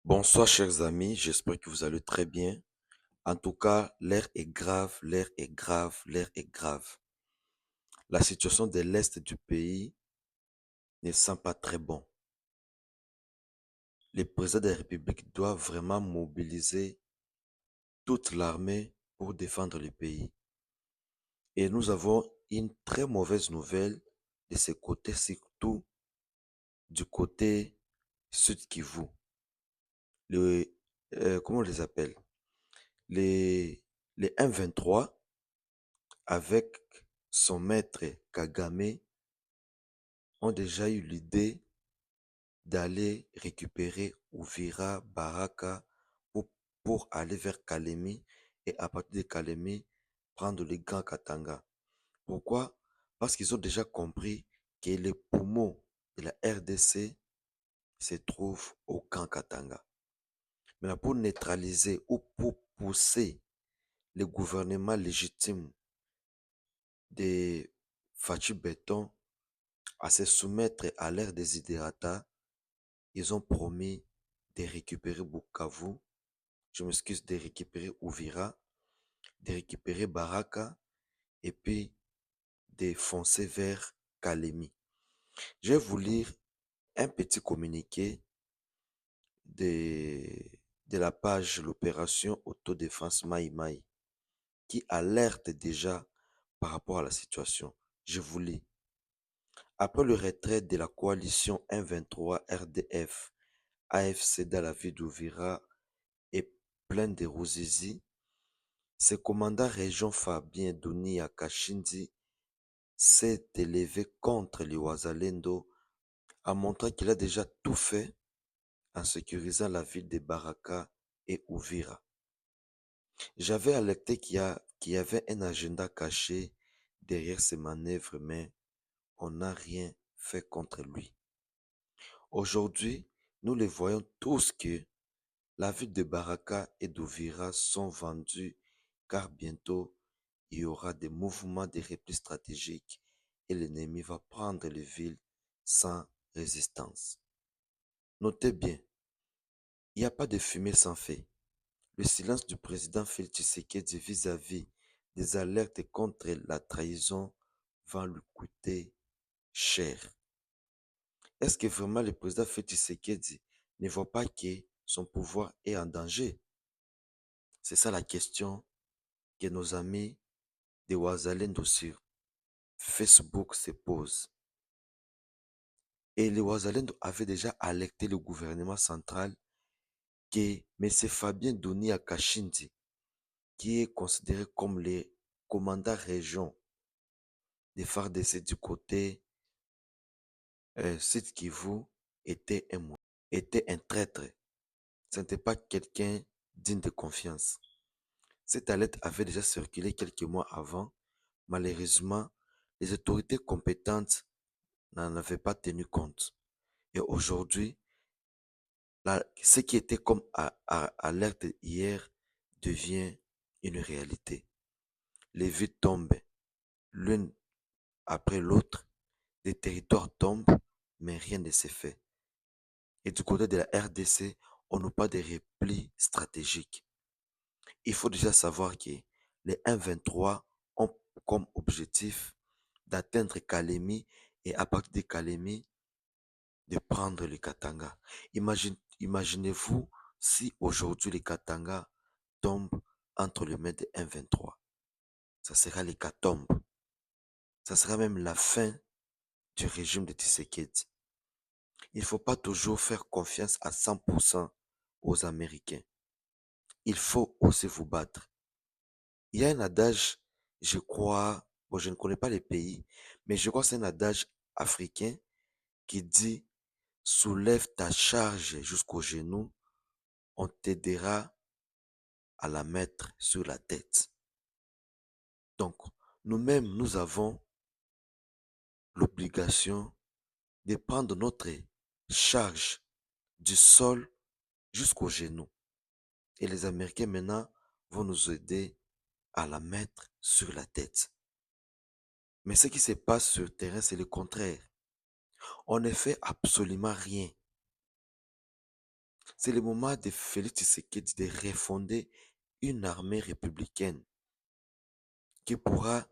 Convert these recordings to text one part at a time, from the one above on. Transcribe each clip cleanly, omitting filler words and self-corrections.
Bonsoir chers amis, j'espère que vous allez très bien. En tout cas, l'air est grave, l'air est grave, l'air est grave. La situation de l'Est du pays ne sent pas très bon. Le président de la République doit vraiment mobiliser toute l'armée pour défendre le pays. Et nous avons une très mauvaise nouvelle de ce côté, surtout du côté Sud Kivu. Le, comment on les appelle? Les, les M23 avec son maître Kagame ont déjà eu l'idée d'aller récupérer Uvira, Baraka pour aller vers Kalemi et à partir de Kalemi, prendre le Grand Katanga. Pourquoi? Parce qu'ils ont déjà compris que les poumons de la RDC se trouvent au Grand Katanga. Maintenant, pour neutraliser ou pour pousser le gouvernement légitime de Fachi Béton à se soumettre à l'ère des Idérata, ils ont promis de récupérer Bukavu, je m'excuse, de récupérer Uvira, de récupérer Baraka et puis de foncer vers Kalemi. Je vais vous lire un petit communiqué de la page L'Opération Autodéfense Maï Maï qui alerte déjà par rapport à la situation. Je vous lis. Après le retrait de la coalition M23 RDF, AFC dans la ville d'Ouvira et plein de Ruzizi, ce commandant région Fabien Dunia Kashindi s'est élevé contre les Wazalendo en montrant qu'il a déjà tout fait en sécurisant la ville de Baraka et Ouvira. J'avais alerté qu'il y avait un agenda caché derrière ces manœuvres, mais on n'a rien fait contre lui. Aujourd'hui, nous les voyons tous que la ville de Baraka et d'Ouvira sont vendues car bientôt il y aura des mouvements de repli stratégiques et l'ennemi va prendre les villes sans résistance. Notez bien, il n'y a pas de fumée sans feu. Le silence du président Félix Tshisekedi vis-à-vis des alertes contre la trahison va lui coûter cher. Est-ce que vraiment le président Félix Tshisekedi ne voit pas que son pouvoir est en danger? C'est ça la question que nos amis de Wazalendo sur Facebook se posent. Et les Wazalendo avaient déjà alerté le gouvernement central que M. Fabien Dunia Kashindi, qui est considéré comme le commandant région des FARDC du côté Sud Kivu, était était un traître. Ce n'était pas quelqu'un digne de confiance. Cette alerte avait déjà circulé quelques mois avant. Malheureusement, les autorités compétentes n'en avaient pas tenu compte. Et aujourd'hui, ce qui était comme alerte hier devient une réalité. Les villes tombent l'une après l'autre, des territoires tombent, mais rien ne s'est fait. Et du côté de la RDC, on n'a pas de repli stratégique. Il faut déjà savoir que les 1-23 ont comme objectif d'atteindre Kalemi et à partir de Kalemi, de prendre le Katanga. Imaginez-vous si aujourd'hui le Katanga tombe entre les mains de 1-23. Ça sera l'hécatombe. Ça sera même la fin du régime de Tshisekedi. Il ne faut pas toujours faire confiance à 100% aux Américains. Il faut aussi vous battre. Il y a un adage, je crois, bon, je ne connais pas les pays, mais je crois que c'est un adage africain qui dit soulève ta charge jusqu'au genou, on t'aidera à la mettre sur la tête. Donc, nous-mêmes, nous avons l'obligation de prendre notre charge du sol jusqu'au genou. Et les Américains maintenant vont nous aider à la mettre sur la tête. Mais ce qui se passe sur le terrain, c'est le contraire. On ne fait absolument rien. C'est le moment de Félix Tshisekedi de refonder une armée républicaine qui pourra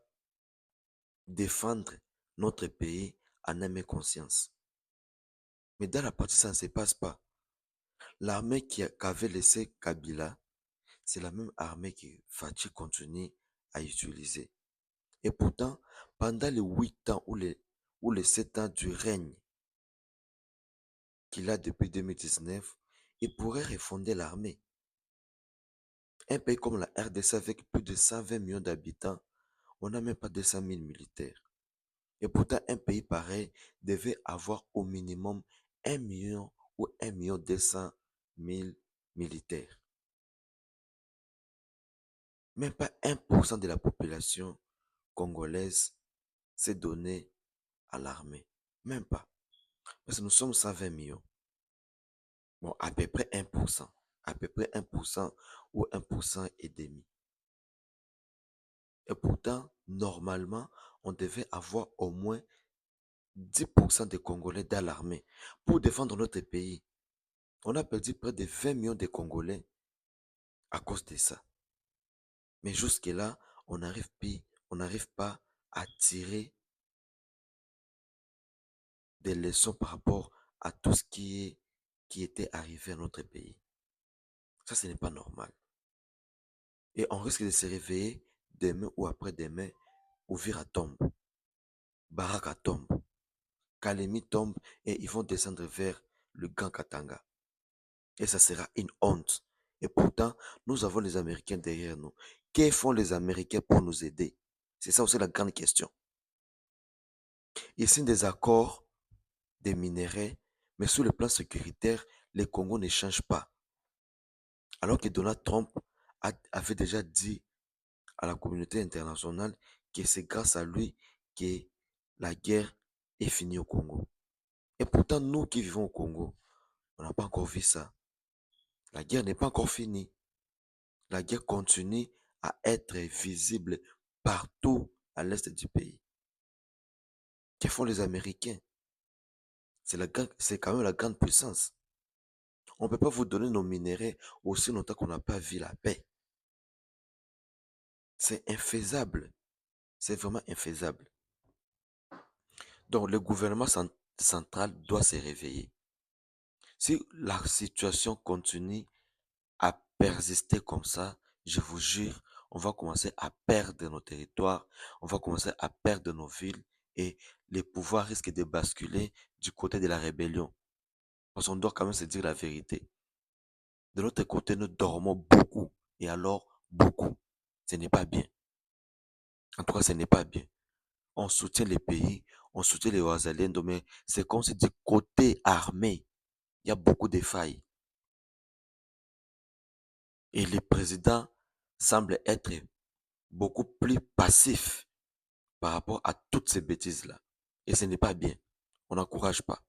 défendre notre pays en âme et conscience. Mais dans la partie, ça ne se passe pas. L'armée qu'avait laissé Kabila, c'est la même armée que Fachi continue à utiliser. Et pourtant, pendant les 8 ans ou les 7 ans du règne qu'il a depuis 2019, il pourrait refonder l'armée. Un pays comme la RDC avec plus de 120 millions d'habitants, on n'a même pas 200 000 militaires. Et pourtant, un pays pareil devait avoir au minimum 1 million ou 1 million 200 000 militaires. Même pas 1% de la population congolaise s'est donnée à l'armée. Même pas. Parce que nous sommes 120 millions. Bon, à peu près 1%. À peu près 1% ou 1% et demi. Et pourtant, normalement, on devait avoir au moins 10% des Congolais dans l'armée pour défendre notre pays. On a perdu près de 20 millions de Congolais à cause de ça. Mais jusque-là, on n'arrive pas à tirer des leçons par rapport à tout ce qui était arrivé à notre pays. Ça, ce n'est pas normal. Et on risque de se réveiller demain ou après-demain, Ouvira tombe, Baraka tombe, Kalemi tombe et ils vont descendre vers le Grand Katanga. Et ça sera une honte. Et pourtant, nous avons les Américains derrière nous. Que font les Américains pour nous aider? C'est ça aussi la grande question. Ils signent des accords des minéraux, mais sur le plan sécuritaire, les Congos ne changent pas. Alors que Donald Trump avait déjà dit à la communauté internationale que c'est grâce à lui que la guerre est finie au Congo. Et pourtant, nous qui vivons au Congo, on n'a pas encore vu ça. La guerre n'est pas encore finie. La guerre continue à être visible partout à l'est du pays. Que font les Américains? C'est quand même la grande puissance. On ne peut pas vous donner nos minéraux aussi longtemps qu'on n'a pas vu la paix. C'est infaisable. C'est vraiment infaisable. Donc le gouvernement central doit se réveiller. Si la situation continue à persister comme ça, je vous jure, on va commencer à perdre nos territoires, on va commencer à perdre nos villes et les pouvoirs risquent de basculer du côté de la rébellion. Parce qu'on doit quand même se dire la vérité. De l'autre côté, nous dormons beaucoup et alors beaucoup. Ce n'est pas bien. En tout cas, ce n'est pas bien. On soutient les pays, on soutient les Wazalendo, mais c'est comme si du côté armé, il y a beaucoup de failles. Et le président semble être beaucoup plus passif par rapport à toutes ces bêtises-là. Et ce n'est pas bien. On n'encourage pas.